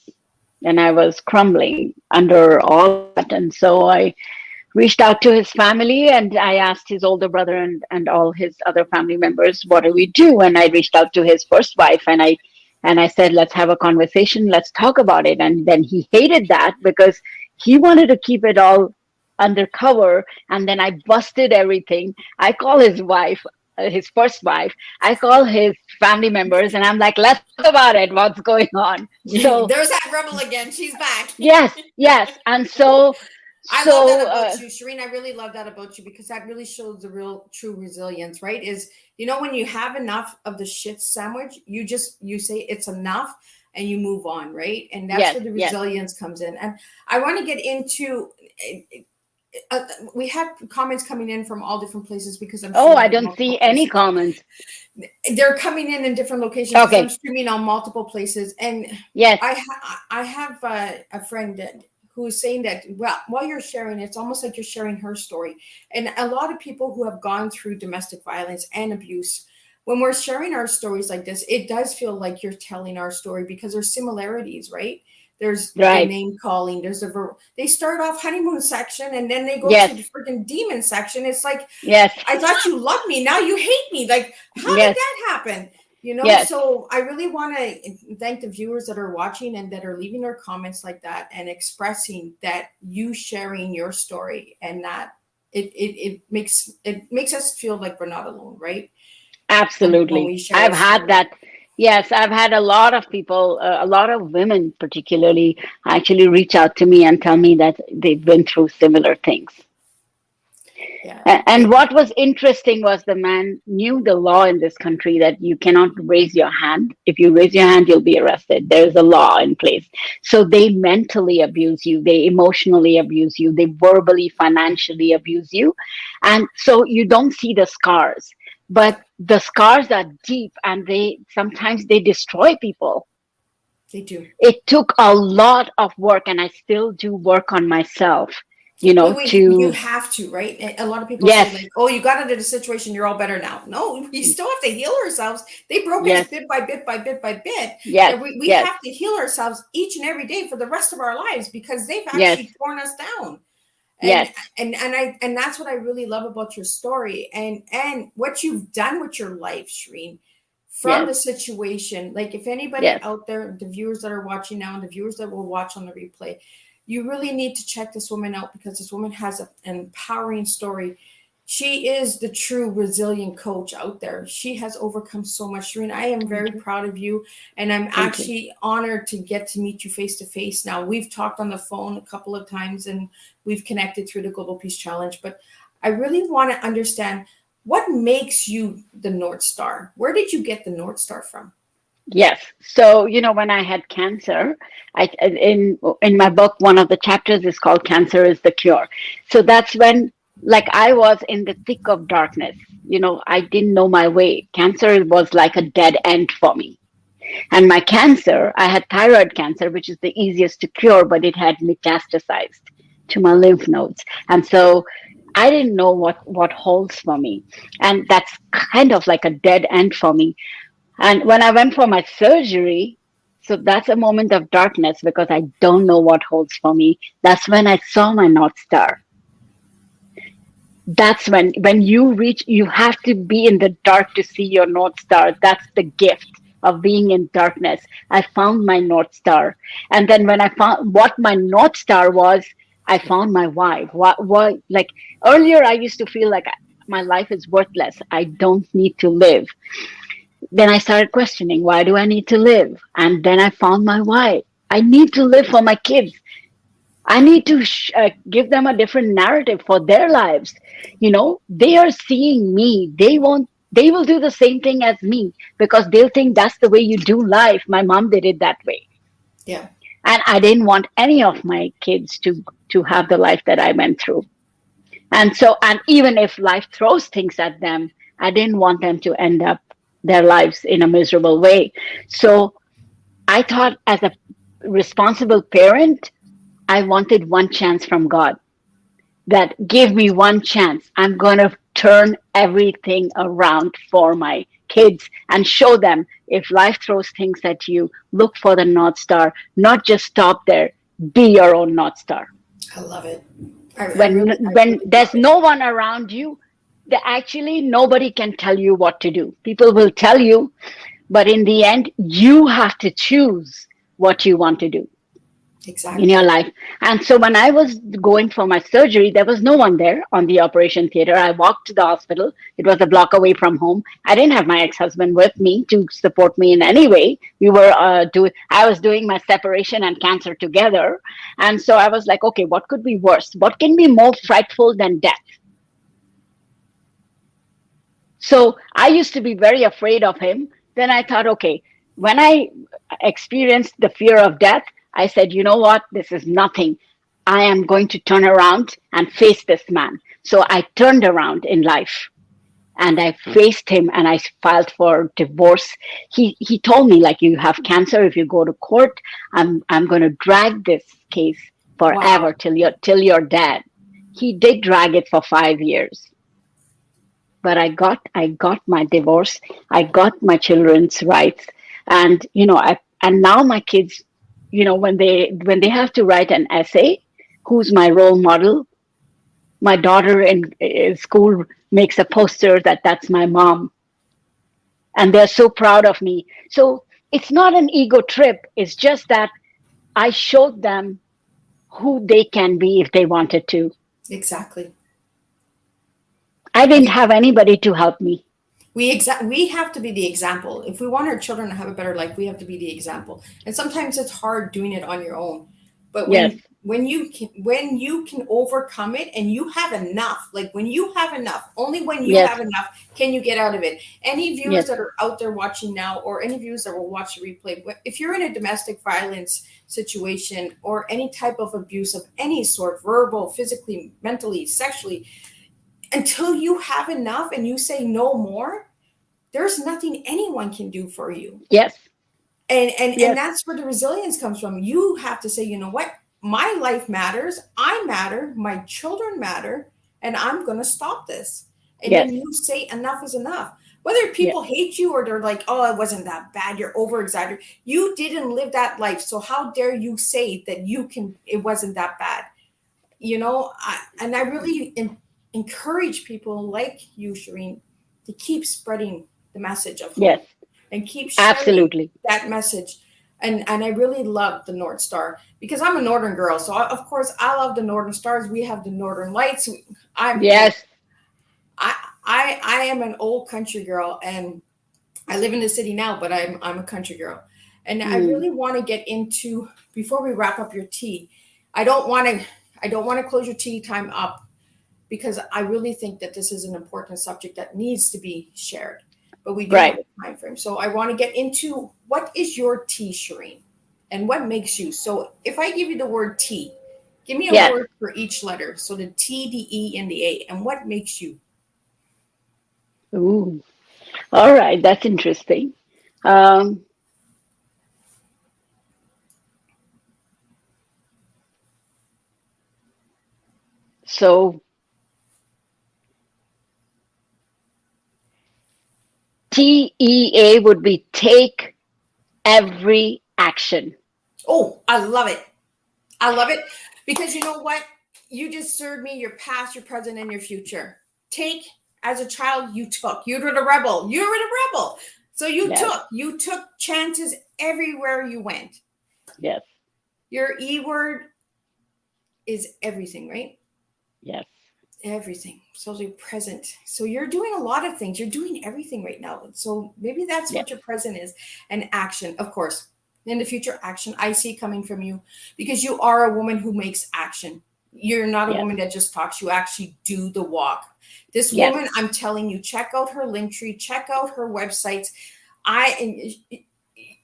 And I was crumbling under all that. And so I reached out to his family and I asked his older brother and all his other family members, what do we do? And I reached out to his first wife and I said, let's have a conversation. Let's talk about it. And then he hated that because he wanted to keep it all undercover. And then I busted everything. I call his wife, his first wife, I call his family members and I'm like, let's talk about it. What's going on? So there's that rebel again. She's back. Yes. And so I love that about you, Shirin. I really love that about you because that really shows the real true resilience, right? Is, when you have enough of the shit sandwich, you say it's enough and you move on, right? And that's where the resilience comes in. And I want to get into we have comments coming in from all different places because I don't see any comments. They're coming in different locations. Okay. I'm streaming on multiple places. And yes, I have a friend who is saying that, well, while you're sharing, it's almost like you're sharing her story. And a lot of people who have gone through domestic violence and abuse, when we're sharing our stories like this, it does feel like you're telling our story because there's similarities, right? There's the name calling. They start off honeymoon section and then they go to the freaking demon section. It's like, I thought you loved me. Now you hate me. Like, how did that happen? So I really want to thank the viewers that are watching and that are leaving their comments like that and expressing that you sharing your story and that it makes us feel like we're not alone, right? Absolutely. I've had that. Yes, I've had a lot of people, a lot of women particularly, actually reach out to me and tell me that they've been through similar things. Yeah. And what was interesting was the man knew the law in this country that you cannot raise your hand. If you raise your hand, you'll be arrested. There's a law in place. So they mentally abuse you. They emotionally abuse you. They verbally, financially abuse you. And so you don't see the scars. But the scars are deep and sometimes they destroy people. They do. It took a lot of work and I still do work on myself You to, have to, right? A lot of people say yes, like, oh, you got into the situation, you're all better now. No, we still have to heal ourselves. They broke us yes, bit by bit by bit by bit. yes, And we yes, have to heal ourselves each and every day for the rest of our lives because they've yes, actually torn us down. And yes, and that's what I really love about your story and what you've done with your life, Shirin, from yes, the situation. Like if anybody yes, out there, the viewers that are watching now and the viewers that will watch on the replay, you really need to check this woman out because this woman has an empowering story. She is the true resilient coach out there. She has overcome so much. Shirin, I am very thank you, proud of you. And I'm thank you. actually honored to get to meet you face to face now. We've talked on the phone a couple of times and we've connected through the Global Peace Challenge. But I really want to understand what makes you the North Star? Where did you get the North Star from? Yes. So, when I had cancer, in my book, one of the chapters is called Cancer is the Cure. So that's when, like, I was in the thick of darkness. I didn't know my way. Cancer was like a dead end for me. And my cancer, I had thyroid cancer, which is the easiest to cure, but it had metastasized to my lymph nodes. And so I didn't know what holds for me. And that's kind of like a dead end for me. And when I went for my surgery, so that's a moment of darkness because I don't know what holds for me. That's when I saw my North Star. That's when you have to be in the dark to see your North Star. That's the gift of being in darkness. I found my North Star. And then when I found what my North Star was, I found my why. Why, like earlier, I used to feel like my life is worthless. I don't need to live. Then I started questioning, why do I need to live? And then I found my why. I need to live for my kids. I need to give them a different narrative for their lives. They are seeing me. They will do the same thing as me because they'll think that's the way you do life. My mom did it that way. Yeah. And I didn't want any of my kids to have the life that I went through. And even if life throws things at them, I didn't want them to end up their lives in a miserable way. So I thought, as a responsible parent, I wanted one chance from God, that give me one chance. I'm going to turn everything around for my kids and show them, if life throws things at you, look for the North Star, not just stop there, be your own North Star. I love it. I When really love there's it. no one around you, actually nobody can tell you what to do. People will tell you, but in the end, you have to choose what you want to do in your Exactly. life. And so when I was going for my surgery, there was no one there on the operation theater. I walked to the hospital. It was a block away from home. I didn't have my ex-husband with me to support me in any way. I was doing my separation and cancer together. And so I was like, okay, what could be worse? What can be more frightful than death? So I used to be very afraid of him. Then I thought, okay, when I experienced the fear of death, I said, you know what? This is nothing. I am going to turn around and face this man. So I turned around in life and I faced him and I filed for divorce. He told me, like, you have cancer. If you go to court, I'm going to drag this case forever Wow. till you're dead. He did drag it for 5 years, but I got my divorce. I got my children's rights. And and now my kids, when they have to write an essay, who's my role model? My daughter in school makes a poster that's my mom, and they're so proud of me. So it's not an ego trip. It's just that I showed them who they can be if they wanted to. Exactly. I didn't We have anybody to help me. we have to be the example. If we want our children to have a better life, we have to be the example. And sometimes it's hard doing it on your own. But Yes, when you can overcome it and you have enough, like when you have enough, only when you yes, have enough can you get out of it. Any viewers yes, that are out there watching now, or any viewers that will watch the replay, if you're in a domestic violence situation or any type of abuse of any sort, verbal, physically, mentally, sexually, until you have enough and you say no more, there's nothing anyone can do for you. yes, And yes, that's where the resilience comes from. You have to say, you know what? my life matters. I matter. My children matter. And I'm going to stop this. And Yes. then you say enough is enough. Whether Yes. people hate you or they're like, oh, it wasn't that bad, you're over exaggerating. You didn't live that life. So how dare you say that it wasn't that bad? And I really encourage people like you, Shirin, to keep spreading the message of Yes. hope and keep sharing Absolutely. that message. And I really love the North Star because I'm a Northern girl. So of course I love the Northern Stars. We have the Northern Lights. I'm Yes. I I am an old country girl, and I live in the city now, but I'm a country girl. And I Mm. really want to get into, before we wrap up your tea, I don't want to I don't want to close your tea time up because I really think that this is an important subject that needs to be shared. But we do have Right. a time frame. So I want to get into, what is your tea, Shireen? And what makes you? So if I give you the word tea, give me a Yes. word for each letter. So the T, the E, and the A. And what makes you? Ooh. All right. That's interesting. Um, so TEA would be take every action. Oh, I love it. I love it because you know what? You just served me your past, your present, and your future. Take, as a child, you took. You were the rebel. You were the rebel. So you Yes. took. You took chances everywhere you went. Yes. Your E word is everything, right? Yes. Everything. So you're present. So you're doing a lot of things. You're doing everything right now. So maybe that's Yes. what your present is. And action, of course. In the future, action I see coming from you because you are a woman who makes action. You're not a Yes. woman that just talks. You actually do the walk. This Yes. woman, I'm telling you, check out her link tree, check out her websites. I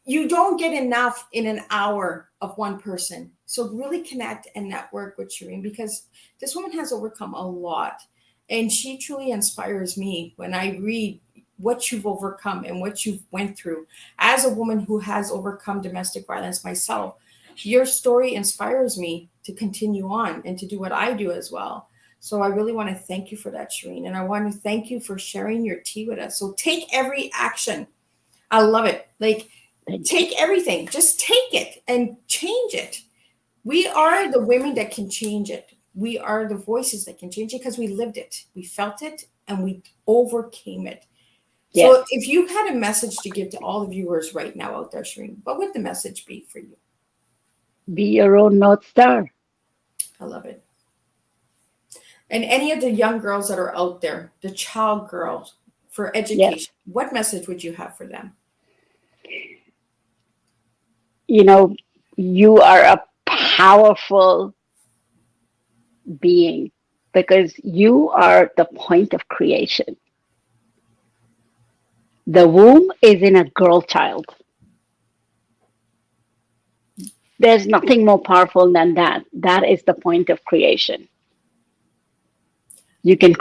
You don't get enough in an hour of one person. So really connect and network with Shireen because this woman has overcome a lot. And she truly inspires me when I read what you've overcome and what you've went through. As a woman who has overcome domestic violence myself, your story inspires me to continue on and to do what I do as well. So I really want to thank you for that, Shireen. And I want to thank you for sharing your tea with us. So take every action. I love it. Like, Thank you. take everything, just take it and change it. We are the women that can change it. We are the voices that can change it because we lived it, we felt it, and we overcame it. Yes. So if you had a message to give to all the viewers right now out there, Shireen, what would the message be for you? Be your own North Star. I love it. And any of the young girls that are out there, the child girls, for Yes. education, what message would you have for them? You know, you are a powerful being because you are the point of creation. The womb is in a girl child. There's nothing more powerful than that. That is the point of creation. You can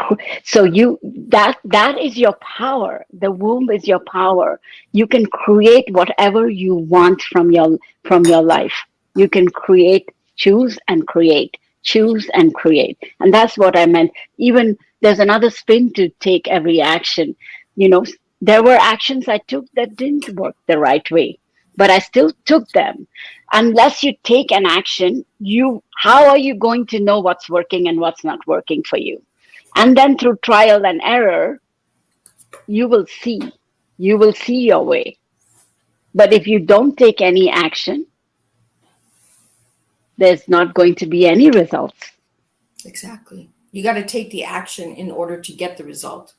so you that is your power. The womb is your power. You can create whatever you want from your life. You can create, choose and create, choose and create. And that's what I meant. Even there's another spin to take every action. You know, there were actions I took that didn't work the right way, but I still took them. Unless you take an action, you how are you going to know what's working and what's not working for you? And then through trial and error, you will see. You will see your way. But if you don't take any action, there's not going to be any results. Exactly. You got to take the action in order to get the result.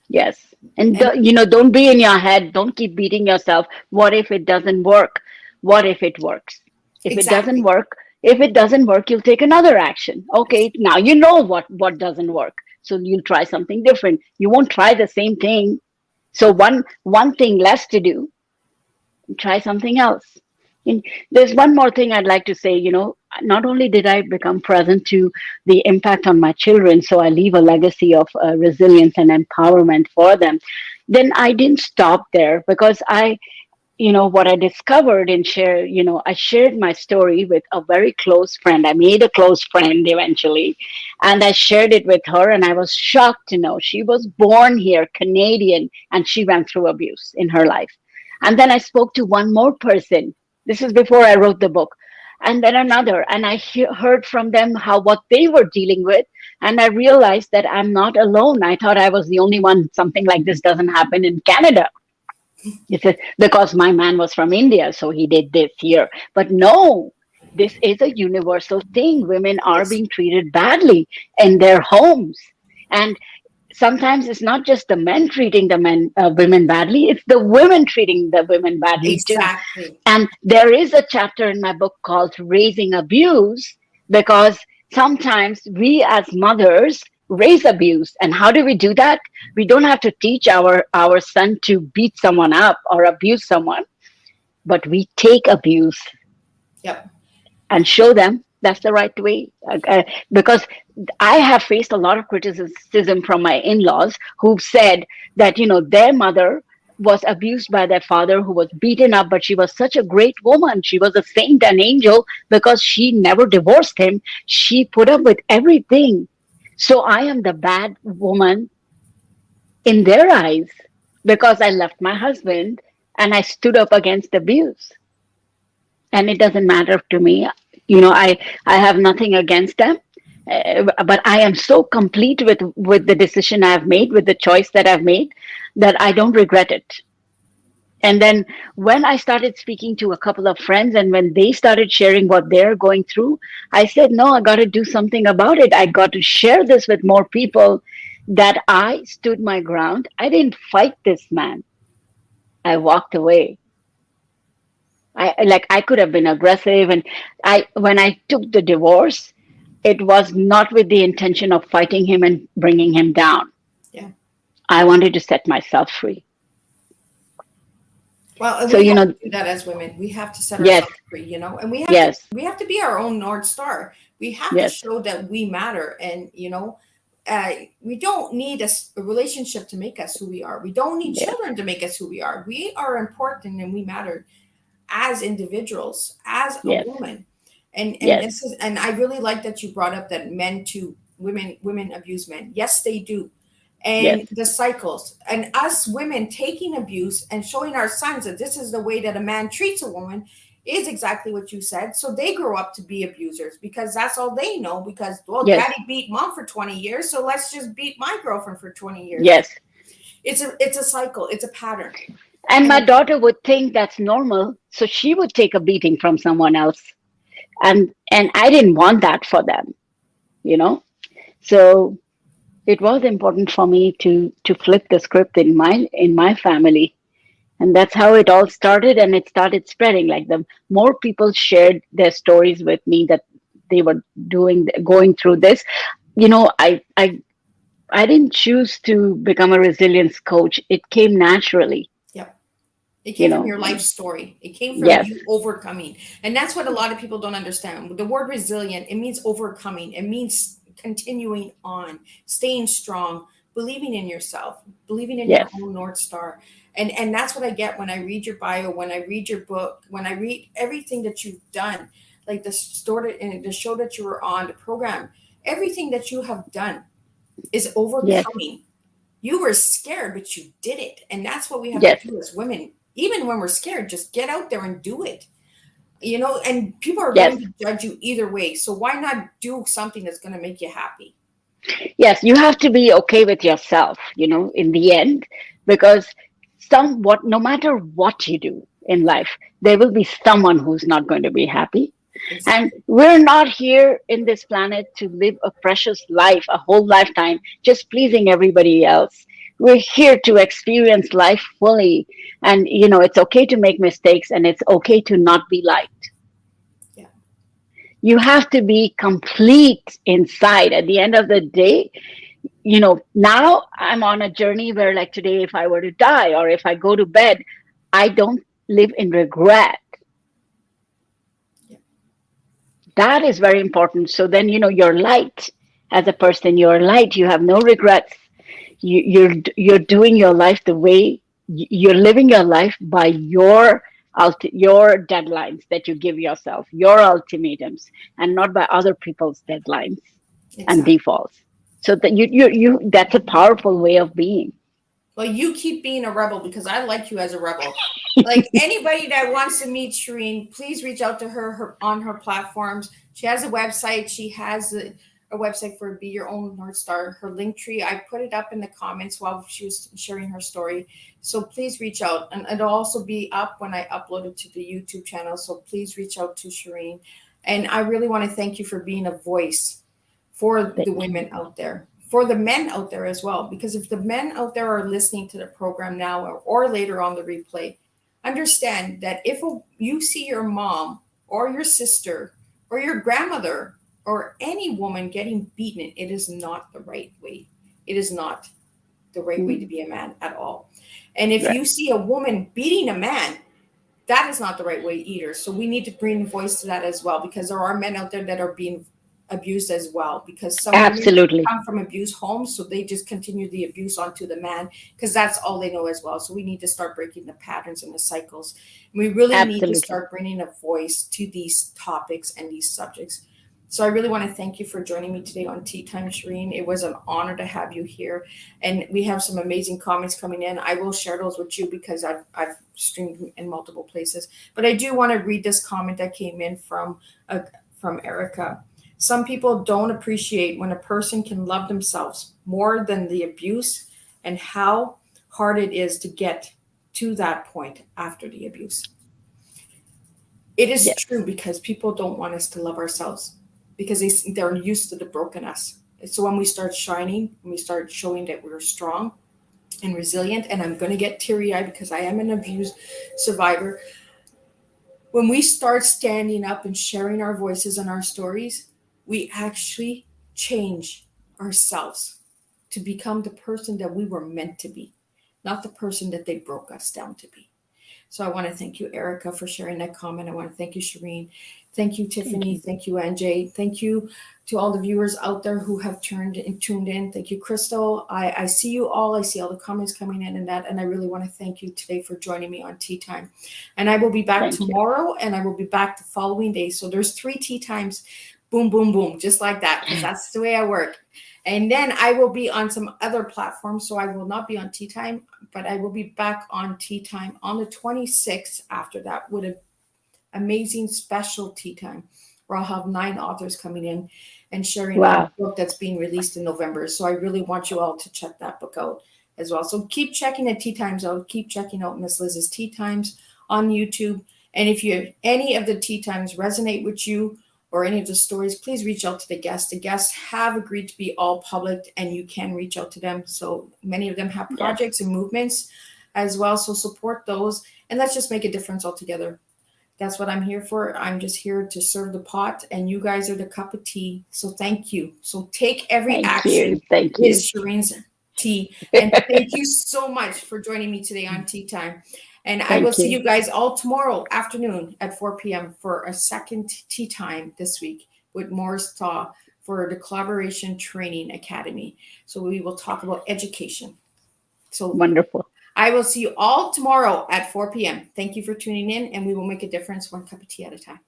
Yes. And, And don't be in your head. Don't keep beating yourself. What if it doesn't work? What if it works? If it doesn't exactly. work, you'll take another action. Okay, now you know what doesn't work. So you'll try something different. You won't try the same thing. So one thing less to do, try something else. And there's one more thing I'd like to say. Not only did I become present to the impact on my children, so I leave a legacy of resilience and empowerment for them, then I didn't stop there because what I discovered and share, I shared my story with a very close friend. I made a close friend eventually, and I shared it with her. And I was shocked to know she was born here, Canadian, and she went through abuse in her life. And then I spoke to one more person. This is before I wrote the book. And then another, and I heard from them how what they were dealing with. And I realized that I'm not alone. I thought I was the only one. Something like this doesn't happen in Canada. He said, because my man was from India, so he did this here. But no, this is a universal thing. Women are Yes. being treated badly in their homes. And sometimes it's not just the men treating the women badly, it's the women treating the women badly too. Exactly. And there is a chapter in my book called Raising Abuse, because sometimes we as mothers raise abuse. And how do we do that? We don't have to teach our son to beat someone up or abuse someone, but we take abuse Yep. and show them that's the right way. Because I have faced a lot of criticism from my in-laws who've said that, their mother was abused by their father, who was beaten up, but she was such a great woman. She was a saint, an angel, because she never divorced him. She put up with everything. So I am the bad woman in their eyes because I left my husband and I stood up against abuse. And it doesn't matter to me. I have nothing against them. But I am so complete with the decision I've made, with the choice that I've made, that I don't regret it. And then when I started speaking to a couple of friends and when they started sharing what they're going through, I said, no, I got to do something about it. I got to share this with more people, that I stood my ground. I didn't fight this man. I walked away. I could have been aggressive. And when I took the divorce, it was not with the intention of fighting him and bringing him down. Yeah. I wanted to set myself free. Well, and So, we have to do that as women. We have to set yes, ourselves free, and yes, we have to be our own North Star. We have to yes, show that we matter, and we don't need a relationship to make us who we are. We don't need yes, children to make us who we are. We are important, and we matter as individuals, as a yes, woman. And yes, this is, and I really like that you brought up that men to women abuse men. Yes, they do. yes, And the cycles, and us women taking abuse and showing our sons that this is the way that a man treats a woman is exactly what you said. So they grow up to be abusers because that's all they know. Because, well, yes, daddy beat mom for 20 years, so let's just beat my girlfriend for 20 years. yes. It's a cycle, it's a pattern. And And my daughter would think that's normal, so she would take a beating from someone else. And I didn't want that for them, you know. So it was important for me to flip the script in my family. And that's how it all started, and it started spreading. Like, the more people shared their stories with me that they were going through this, I didn't choose to become a resilience coach. It came naturally, yep. It you came from know. your life story. It came from Yes, you overcoming. And that's what a lot of people don't understand. The word resilient, it means overcoming. It means continuing on, staying strong, believing in yourself, believing in your yes, own North Star. And that's what I get when I read your bio, when I read your book, when I read everything that you've done, like the story and the show that you were on, the program, everything that you have done is yes, overcoming. You were scared, but you did it. And that's what we have to yes, do as women. Even when we're scared, just get out there and do it. And people are yes, going to judge you either way. So why not do something that's going to make you happy? yes. You have to be okay with yourself, in the end, because no matter what you do in life, there will be someone who's not going to be happy. And Exactly. we're not here in this planet to live a precious life, a whole lifetime, just pleasing everybody else. We're here to experience life fully. And, it's okay to make mistakes, and it's okay to not be liked. Yeah. You have to be complete inside. At the end of the day, now I'm on a journey where, like today, if I were to die or if I go to bed, I don't live in regret. Yeah. That is very important. So then, you're light as a person. You're light. You have no regrets. You're doing your life the way you're living your life by your your deadlines that you give yourself, your ultimatums, and not by other people's deadlines and Exactly. defaults. So that that's a powerful way of being. Well, you keep being a rebel because I like you as a rebel. Like anybody that wants to meet Shirin, please reach out to her on her platforms. She has a website. She has a website for Be Your Own North Star. Her link tree, I put it up in the comments while she was sharing her story. So please reach out. And it'll also be up when I upload it to the YouTube channel. So please reach out to Shirin. And I really want to thank you for being a voice for the Thank you. women out there, for the men out there as well. Because if the men out there are listening to the program now or later on the replay, understand that if you see your mom or your sister or your grandmother or any woman getting beaten, it is not the right way. It is not the right way to Mm, be a man at all. And if right. you see a woman beating a man, that is not the right way either. So we need to bring voice to that as well, because there are men out there that are being abused as well, because some women Absolutely. come from abused homes, so they just continue the abuse onto the man because that's all they know as well. So we need to start breaking the patterns and the cycles. We really need to Absolutely. start bringing a voice to these topics and these subjects. So I really want to thank you for joining me today on Tea Time, Shirin. It was an honor to have you here, and we have some amazing comments coming in. I will share those with you because I've streamed in multiple places. But I do want to read this comment that came in from Erica. Some people don't appreciate when a person can love themselves more than the abuse, and how hard it is to get to that point after the abuse. It is Yes. true because people don't want us to love ourselves because they're used to the broken us. So when we start shining, when we start showing that we're strong and resilient, and I'm going to get teary eyed because I am an abuse survivor, when we start standing up and sharing our voices and our stories, we actually change ourselves to become the person that we were meant to be, not the person that they broke us down to be. So I want to thank you, Erica, for sharing that comment. I want to thank you, Shirin. Thank you, Thank Tiffany. you. Thank you, NJ. Thank you to all the viewers out there who have tuned in. Thank you, Crystal. I see you all. I see all the comments coming in and that. And I really want to thank you today for joining me on Tea Time. And I will be back Thank you. tomorrow, and I will be back the following day. So there's 3 tea times. Boom, boom, boom, just like that, because that's the way I work. And then I will be on some other platforms. So I will not be on Tea Time, but I will be back on Tea Time on the 26th after that with an amazing special Tea Time where I'll have 9 authors coming in and sharing a Wow. book that's being released in November. So I really want you all to check that book out as well. So keep checking the Tea Times out. Keep checking out Miss Liz's Tea Times on YouTube. And if you any of the Tea Times resonate with you, or any of the stories, please reach out to the guests. The guests have agreed to be all public, and you can reach out to them. So many of them have Yes. projects and movements as well. So support those, and let's just make a difference all together. That's what I'm here for. I'm just here to serve the pot, and you guys are the cup of tea. So thank you. So take every Thank you. action Thank you. is Shirin's tea. And thank you so much for joining me today on Tea Time. And I will Thank see you. you guys all tomorrow afternoon at 4 p.m. for a second tea time this week with Morris Thaw for the Collaboration Training Academy. So we will talk about education. So Wonderful. I will see you all tomorrow at 4 p.m. Thank you for tuning in, and we will make a difference one cup of tea at a time.